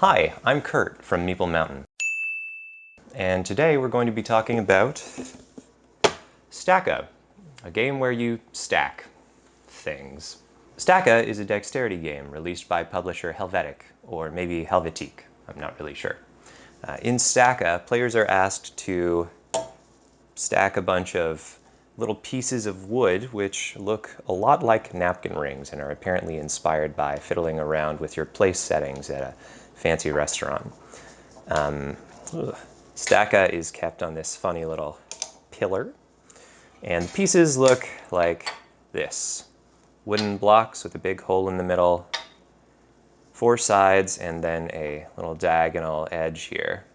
Hi, I'm Kurt from Meeple Mountain, and today we're going to be talking about Staka, a game where you stack things. Staka is a dexterity game released by publisher Helvetiq, or maybe Helvetiq, I'm not really sure. In Staka, players are asked to stack a bunch of little pieces of wood which look a lot like napkin rings and are apparently inspired by fiddling around with your place settings at a fancy restaurant. Staka is kept on this funny little pillar, and the pieces look like this. Wooden blocks with a big hole in the middle, 4 sides, and then a little diagonal edge here.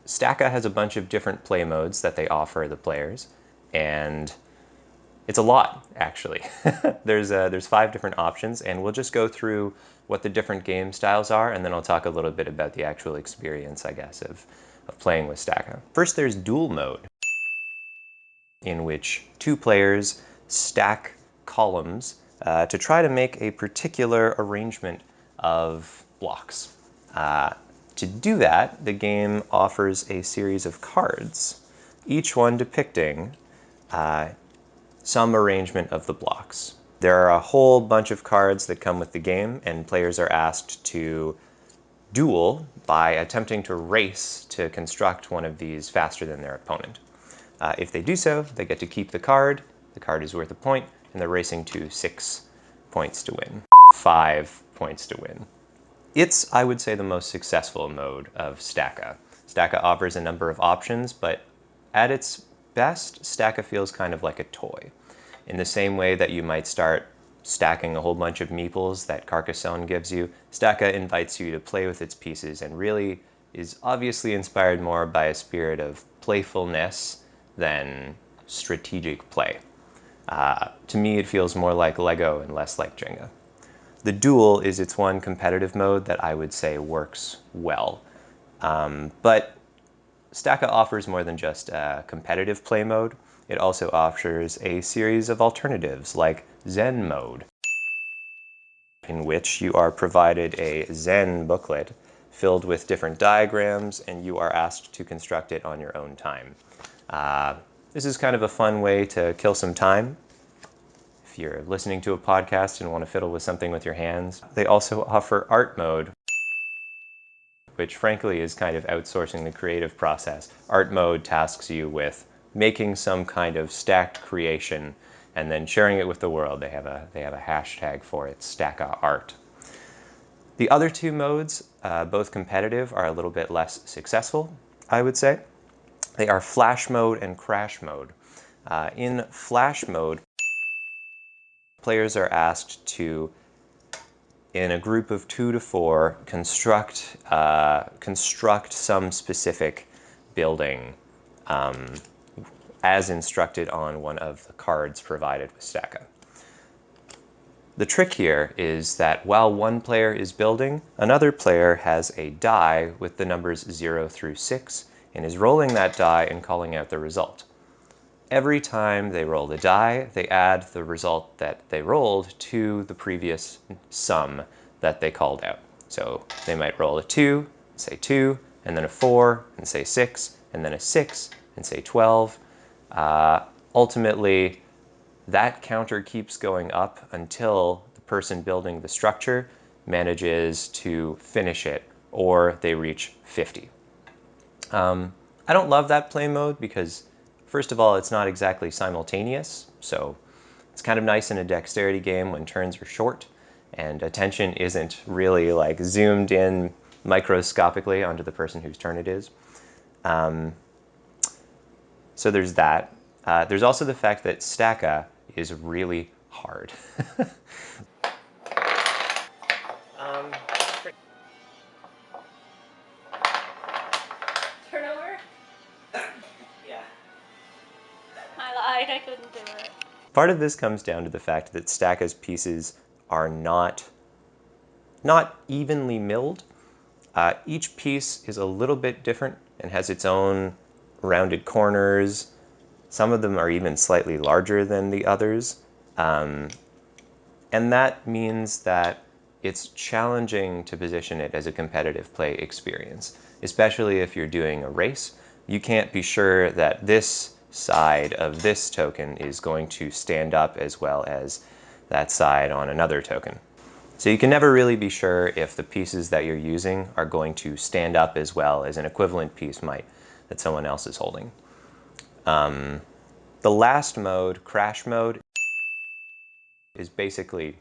Staka has a bunch of different play modes that they offer the players, and it's a lot, actually. There's 5 different options, and we'll just go through what the different game styles are, and then I'll talk a little bit about the actual experience, I guess, of playing with Staka. First, there's duel mode, in which 2 players stack columns to try to make a particular arrangement of blocks. To do that, the game offers a series of cards, each one depicting some arrangement of the blocks. There are a whole bunch of cards that come with the game, and players are asked to duel by attempting to race to construct one of these faster than their opponent. If they do so, they get to keep the card is worth a point, and they're racing to 6 points to win. 5 points to win. It's, I would say, the most successful mode of Staka. Staka offers a number of options, but at its best, Staka feels kind of like a toy. In the same way that you might start stacking a whole bunch of meeples that Carcassonne gives you, Staka invites you to play with its pieces and really is obviously inspired more by a spirit of playfulness than strategic play. To me, it feels more like Lego and less like Jenga. The duel is its one competitive mode that I would say works well. But Staka offers more than just a competitive play mode. It also offers a series of alternatives like Zen mode, in which you are provided a Zen booklet filled with different diagrams, and you are asked to construct it on your own time. This is kind of a fun way to kill some time if you're listening to a podcast and want to fiddle with something with your hands. They also offer art mode, which frankly is kind of outsourcing the creative process. Art mode tasks you with making some kind of stacked creation and then sharing it with the world. They have a hashtag for it, Staka Art. The other 2 modes, both competitive, are a little bit less successful, I would say. They are flash mode and crash mode. In flash mode, players are asked to, in a group of 2 to 4, construct some specific building as instructed on one of the cards provided with Staka. The trick here is that while one player is building, another player has a die with the numbers 0 through 6 and is rolling that die and calling out the result. Every time they roll the die, they add the result that they rolled to the previous sum that they called out. So they might roll a 2, say 2, and then a 4, and say 6, and then a 6, and say 12. Ultimately, that counter keeps going up until the person building the structure manages to finish it, or they reach 50. I don't love that play mode because, first of all, it's not exactly simultaneous, so it's kind of nice in a dexterity game when turns are short and attention isn't really like zoomed in microscopically onto the person whose turn it is. So there's that. There's also the fact that Staka is really hard. Turn over? Yeah. I lied, I couldn't do it. Part of this comes down to the fact that Staka's pieces are not evenly milled. Each piece is a little bit different and has its own rounded corners. Some of them are even slightly larger than the others. And that means that it's challenging to position it as a competitive play experience, especially if you're doing a race. You can't be sure that this side of this token is going to stand up as well as that side on another token. So you can never really be sure if the pieces that you're using are going to stand up as well as an equivalent piece might that someone else is holding. The last mode, crash mode, is basically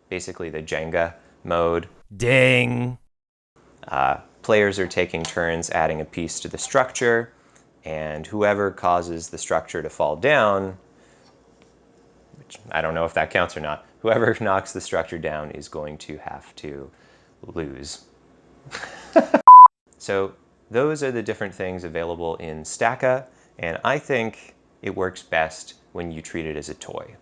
the Jenga mode. Ding! Players are taking turns adding a piece to the structure, and whoever causes the structure to fall down, which I don't know if that counts or not, whoever knocks the structure down is going to have to lose. So those are the different things available in Staka, and I think it works best when you treat it as a toy.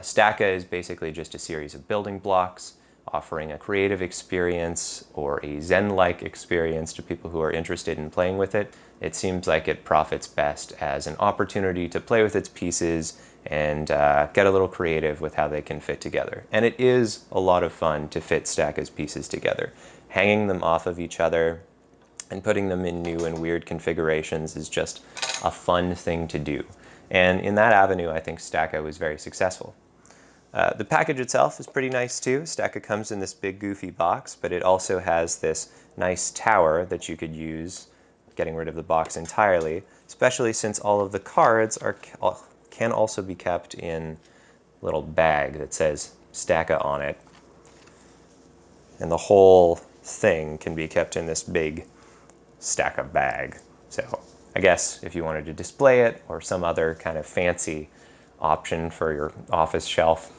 Staka is basically just a series of building blocks offering a creative experience or a Zen-like experience to people who are interested in playing with it. It seems like it profits best as an opportunity to play with its pieces and get a little creative with how they can fit together. And it is a lot of fun to fit Staka's pieces together. Hanging them off of each other and putting them in new and weird configurations is just a fun thing to do. And in that avenue, I think Staka was very successful. The package itself is pretty nice too. Staka comes in this big goofy box, but it also has this nice tower that you could use, getting rid of the box entirely, especially since all of the cards can also be kept in a little bag that says Staka on it. And the whole thing can be kept in this big Staka bag. So I guess if you wanted to display it or some other kind of fancy option for your office shelf,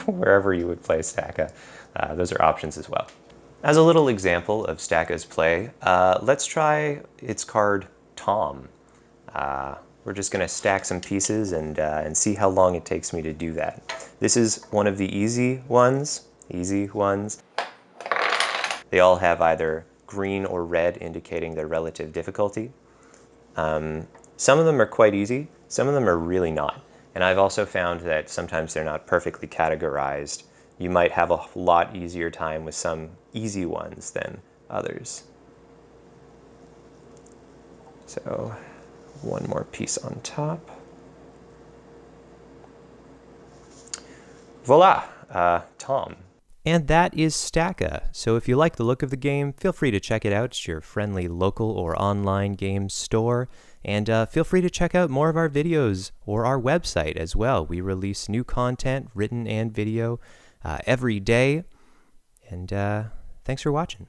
wherever you would play Staka, those are options as well. As a little example of Staka's play, let's try its card Tom. We're just going to stack some pieces and see how long it takes me to do that. This is one of the easy ones. They all have either green or red indicating their relative difficulty. Some of them are quite easy, some of them are really not. And I've also found that sometimes they're not perfectly categorized. You might have a lot easier time with some easy ones than others. So one more piece on top. Voila, Tom. And that is Staka. So if you like the look of the game, feel free to check it out. It's your friendly local or online game store. And feel free to check out more of our videos or our website as well. We release new content, written and video, every day. And thanks for watching.